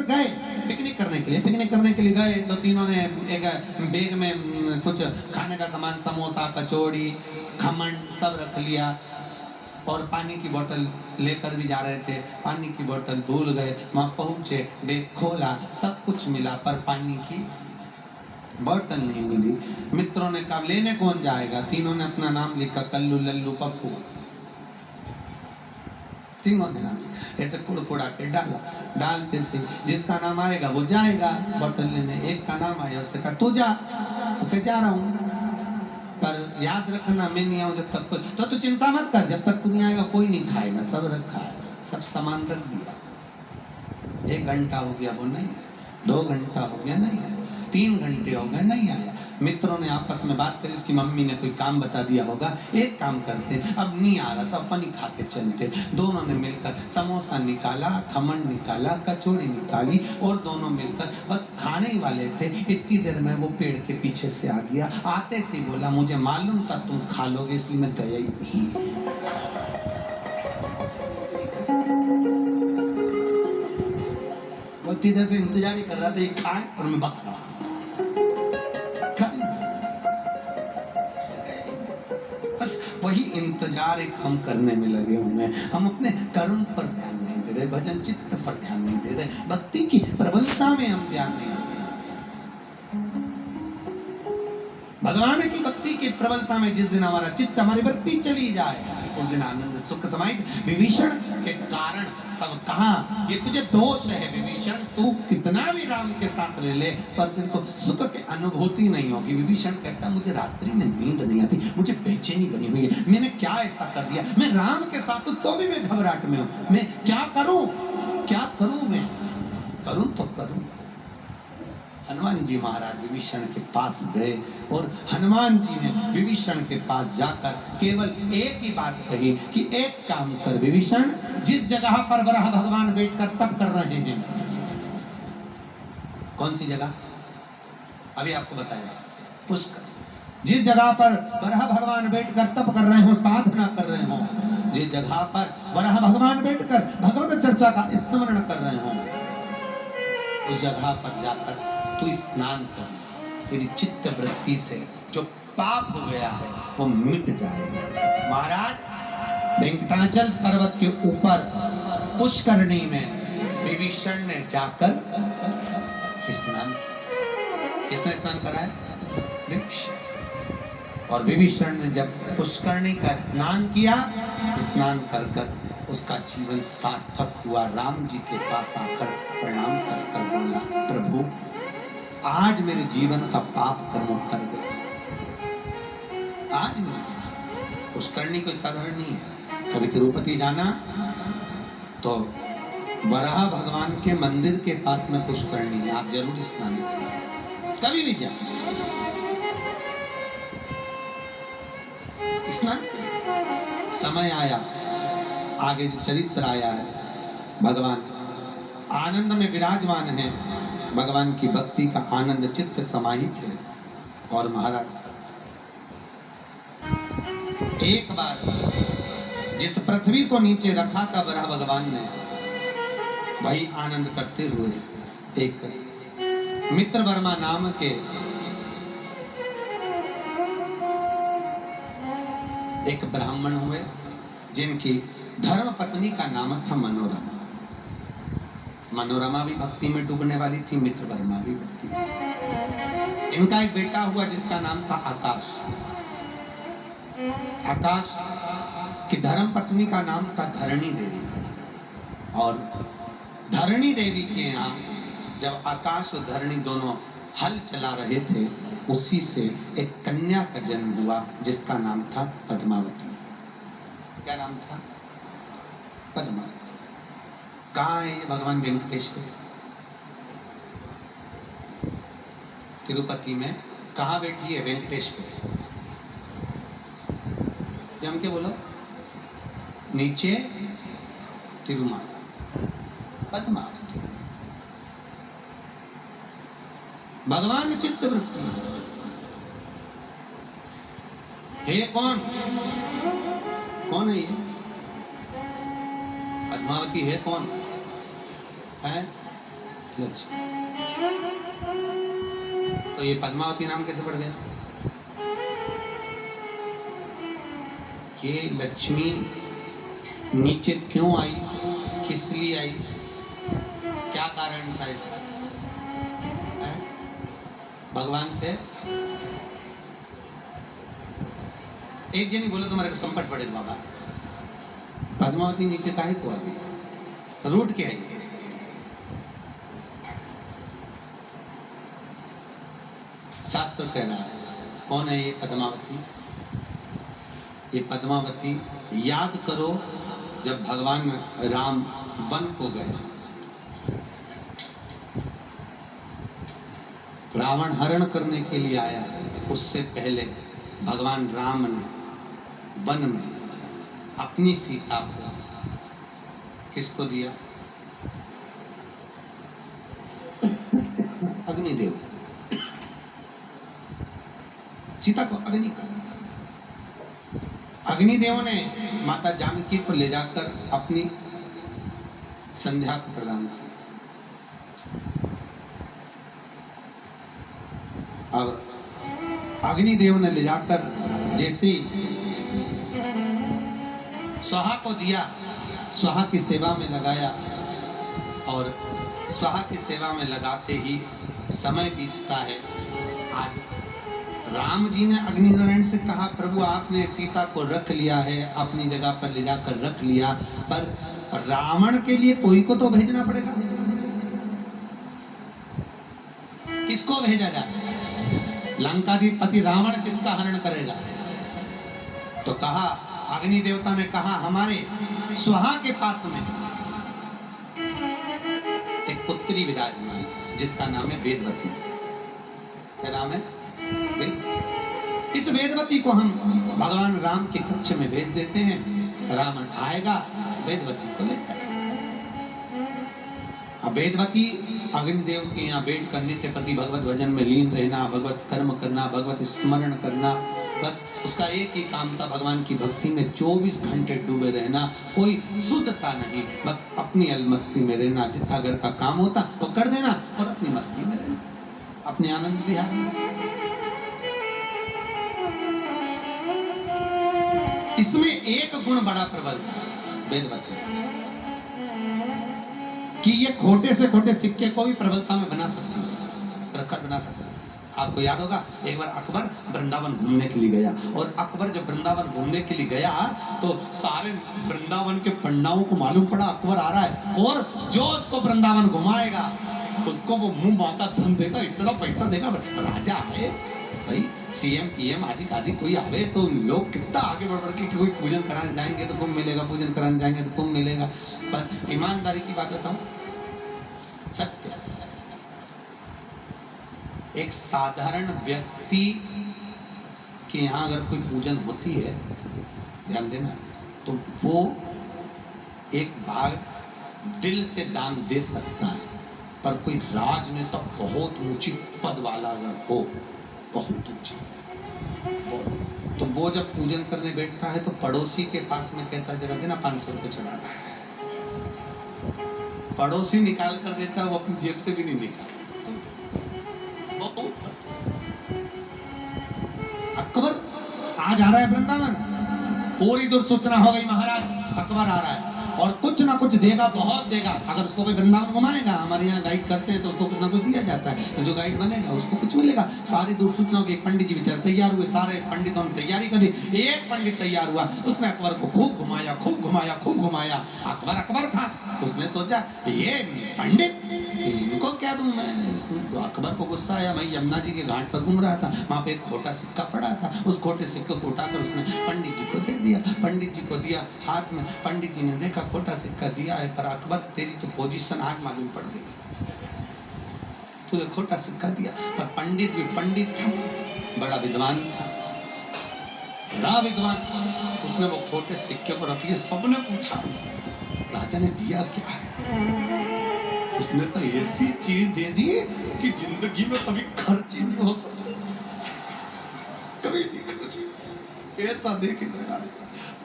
गए पिकनिक करने के लिए गए। तो तीनों ने एक बैग में कुछ खाने का सामान, समोसा, कचौड़ी, खमन सब रख लिया और पानी की बोतल लेकर भी जा रहे थे। पानी की बोतल भूल गए, वहां पहुंचे, बैग खोला, सब कुछ मिला पर पानी की बोतल नहीं मिली। मित्रों ने कहा लेने कौन जाएगा? तीनों ने अपना नाम लिखा, कल्लू, लल्लू, पप्पू, तीनों ने नाम ऐसे कुड़कुड़ा के डालते से जिसका नाम आएगा वो जाएगा बोतल लेने। एक का नाम आया, उससे कहा तू जा। तो जा रहा हूँ पर याद रखना मैं नहीं आऊं जब तक। तो तू चिंता मत कर, जब तक तू नहीं आएगा कोई नहीं खाएगा, सब रखा है, सब सामान रख दिया। 1 घंटा हो गया वो नहीं आया, 2 घंटा हो गया नहीं आया, 3 घंटे हो गए नहीं आया। मित्रों ने आपस में बात करी, उसकी मम्मी ने कोई काम बता दिया होगा, एक काम करते, अब नहीं आ रहा तो अपन ही खा के चलते। दोनों ने मिलकर समोसा निकाला, खमन निकाला, कचौड़ी निकाली और दोनों मिलकर बस खाने ही वाले थे। इतनी देर में वो पेड़ के पीछे से आ गया, आते से बोला मुझे मालूम था तुम खा लोगे इसलिए मैं गया ही नहीं। वो इतनी देर से इंतजार ही कर रहा था ये खाए और मैं भाग रहा। बस वही इंतजार एक हम करने में लगे हुए हैं। हम अपने कर्म पर ध्यान नहीं दे रहे, भजन चित्त पर ध्यान नहीं दे रहे, भक्ति की प्रबलता में हम ध्यान नहीं दे रहे। भगवान की भक्ति की प्रबलता में जिस दिन हमारा चित्त, हमारी भक्ति चली जाए उस दिन आनंद सुख समाहित। विभीषण के कारण तब कहा ये तुझे दोष है विभीषण, तू कितना भी राम के साथ रह ले पर तेरे को सुख की अनुभूति नहीं होगी। विभीषण कहता मुझे रात्रि में नींद नहीं आती, मुझे बेचैनी बनी हुई है, मैंने क्या ऐसा कर दिया? मैं राम के साथ हूं तो भी मैं घबराहट में हूं, मैं क्या करूं? मैं करूं तो करूं। हनुमान जी महाराज विभीषण के पास गए और हनुमान जी ने विभीषण के पास जाकर केवल एक ही बात कही कि एक काम कर विभीषण, जिस जगह पर वराह भगवान बैठकर तप कर रहे हैं, कौन सी जगह? अभी आपको बताया, पुष्कर। जिस जगह पर वराह भगवान बैठकर तप कर रहे हो, साधना कर रहे हो, जिस जगह पर वराह भगवान बैठकर भगवत चर्चा का स्मरण कर रहे हो, उस जगह पर जाकर तू स्नान करना, तेरी चित्त वृत्ति से जो पाप हो गया है वो मिट जाएगा। महाराज वेंकटाचल पर्वत के ऊपर पुष्करणी में विभीषण ने जाकर स्नान, किसने स्नान कराया? विभीषण। और विभीषण ने जब पुष्करणी का स्नान किया, स्नान कर कर उसका जीवन सार्थक हुआ। राम जी के पास आकर प्रणाम कर कर बोला, प्रभु आज मेरे जीवन का पाप कर्म उतर गया। आज मेरे पुष्करणी कोई साधारण नहीं है। कभी तिरुपति जाना तो वराह भगवान के मंदिर के पास में पुष्करणी, आप जरूर स्नान करें, कभी भी जाए स्नान करें। समय आया, आगे जो चरित्र आया है, भगवान आनंद में विराजमान है, भगवान की भक्ति का आनंद चित्त समाहित है। और महाराज एक बार जिस पृथ्वी को नीचे रखा था वराह भगवान ने, वही आनंद करते हुए एक मित्र वर्मा नाम के एक ब्राह्मण हुए, जिनकी धर्म पत्नी का नाम था मनोरमा। मनोरमा भी भक्ति में डूबने वाली थी, मित्र वर्मा भी भक्ति में। इनका एक बेटा हुआ जिसका नाम था आकाश। आकाश की धर्म पत्नी का नाम था धरणी देवी। और धरणी देवी के यहाँ जब आकाश और धरणी दोनों हल चला रहे थे, उसी से एक कन्या का जन्म हुआ जिसका नाम था पद्मावती। क्या नाम था? पद्मावती। कहाँ है ये भगवान वेंकटेश के? तिरुपति में। कहाँ बैठी है वेंकटेश पे? जम के बोलो। नीचे तिरुमाला, पद्मावती। भगवान चित्तवृत्ति है। कौन कौन है ये? पद्मावती है कौन है? लक्ष्मी। तो ये पद्मावती नाम कैसे पड़ गया? ये लक्ष्मी नीचे क्यों आई, किस लिए आई, क्या कारण था इसका? भगवान से एक जनी बोले तुम्हारे को संकट पड़े बाबा, पद्मावती नीचे काहे को आ गई, रूठ के आई? शास्त्र कह रहा है कौन है ये पद्मावती? ये पद्मावती याद करो जब भगवान राम वन को गए, रावण हरण करने के लिए आया, उससे पहले भगवान राम ने वन में अपनी सीता को किसको दिया? अग्निदेव। सीता को अग्नि को, अग्निदेव ने माता जानकी को ले जाकर अपनी संध्या को प्रदान किया। अब अग्निदेव ने ले जाकर जैसे स्वाहा को दिया, स्वाहा की सेवा में लगाया, और स्वाहा की सेवा में लगाते ही समय बीतता है। आज राम जी ने अग्निनारायण से कहा प्रभु आपने सीता को रख लिया है, अपनी जगह पर ले जाकर रख लिया, पर रावण के लिए कोई को तो भेजना पड़ेगा। किसको भेजा जाए? लंकाधिपति रावण किसका हरण करेगा? तो कहा, अग्नि देवता ने कहा हमारे स्वाहा के पास में एक पुत्री विराजमान जिसका नाम है वेदवती। क्या नाम है? इस वेदवती को हम भगवान राम के कक्ष में भेज देते हैं, रावण आएगा वेदवती को लेकर। अब वेदवती अग्निदेव के यहाँ बैठ कर नित्य प्रति भगवत भजन में लीन रहना, भगवत कर्म करना, भगवत स्मरण करना, बस उसका एक ही काम था, भगवान की भक्ति में 24 घंटे डूबे रहना, कोई शुद्धता नहीं, बस अपनी अलमस्ती में रहना, जितना घर का काम होता वो कर देना और अपनी मस्ती में रहना, अपने आनंद विहार में। इसमें एक गुण बड़ा प्रबल था वेदवती कि ये खोटे से खोटे सिक्के को भी प्रबलता में बना सकती है, प्रखर बना सकती है। आपको याद होगा एक बार अकबर वृंदावन घूमने के लिए गया, और अकबर जब वृंदावन घूमने के लिए गया तो सारे वृंदावन के पंडाओं को मालूम पड़ा अकबर आ रहा है, और जो उसको वृंदावन घुमाएगा उसको वो मुंह बांका धन देगा, इतना पैसा देगा। राजा है भाई, सीएम पीएम आदि कोई आवे तो लोग कितना आगे बढ़ के कोई पूजन कराने जाएंगे तो कुंभ मिलेगा, पूजन कराने जाएंगे तो कुंभ मिलेगा। पर ईमानदारी की बात बताऊं, सत्य, एक साधारण व्यक्ति के यहाँ अगर कोई पूजन होती है, ध्यान देना, तो वो एक भाग दिल से दान दे सकता है, पर कोई राजनेता बहुत ऊंची पद वाला अगर हो, बहुत ऊंची, तो वो जब पूजन करने बैठता है तो पड़ोसी के पास में कहता है जरा देना 500 रुपये चढ़ा रहा है, पड़ोसी निकाल कर देता है, वो अपनी जेब से भी नहीं निकालता। अकबर आज आ रहा है वृंदावन, पूरी दूर सूचना हो गई महाराज अकबर आ रहा है, और कुछ ना कुछ देगा, बहुत देगा। अगर उसको कोई वृंदावन घुमाएगा, हमारे यहाँ गाइड करते हैं तो उसको कुछ ना कुछ दिया जाता है, तो जो गाइड बनेगा उसको कुछ मिलेगा। सारी दूर सूचना की, एक पंडित जी बेचारे तैयार हुए, सारे पंडितों ने तैयारी करी, एक पंडित तैयार हुआ, उसने अकबर को खूब घुमाया, खूब घुमाया, खूब घुमाया। अकबर था, उसने सोचा ये पंडित, इनको क्या दूं मैं। तो अकबर को गुस्सा आया, मैं यमुना जी के घाट पर घूम रहा था, वहां पे एक खोटा सिक्का पड़ा था, उस खोटे सिक्के को उठाकर उसने पंडित जी को दे दिया, पंडित जी को दिया हाथ में, पंडित जी ने देखा खोटा सिक्का दिया है, पर अकबर तेरी तो पोजीशन आज मालूम पड़ गई, तुझे खोटा सिक्का दिया। पर पंडित भी पंडित था, बड़ा विद्वान था, बड़ा विद्वान, उसने वो खोटे सिक्के को रख लिया। सबने पूछा राजा ने दिया क्या है, उसने तो ऐसी चीज दे दी कि जिंदगी में कभी खर्च ही नहीं हो सकती, कभी नहीं खर्च, ऐसा दे के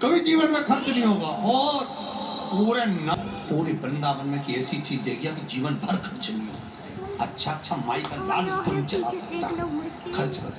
कभी जीवन में खर्च नहीं होगा। और पूरे वृंदावन में की ऐसी चीज देगी कि जीवन भर खर्च नहीं हो। अच्छा माई का लाल तुम चला सकता, खर्च कर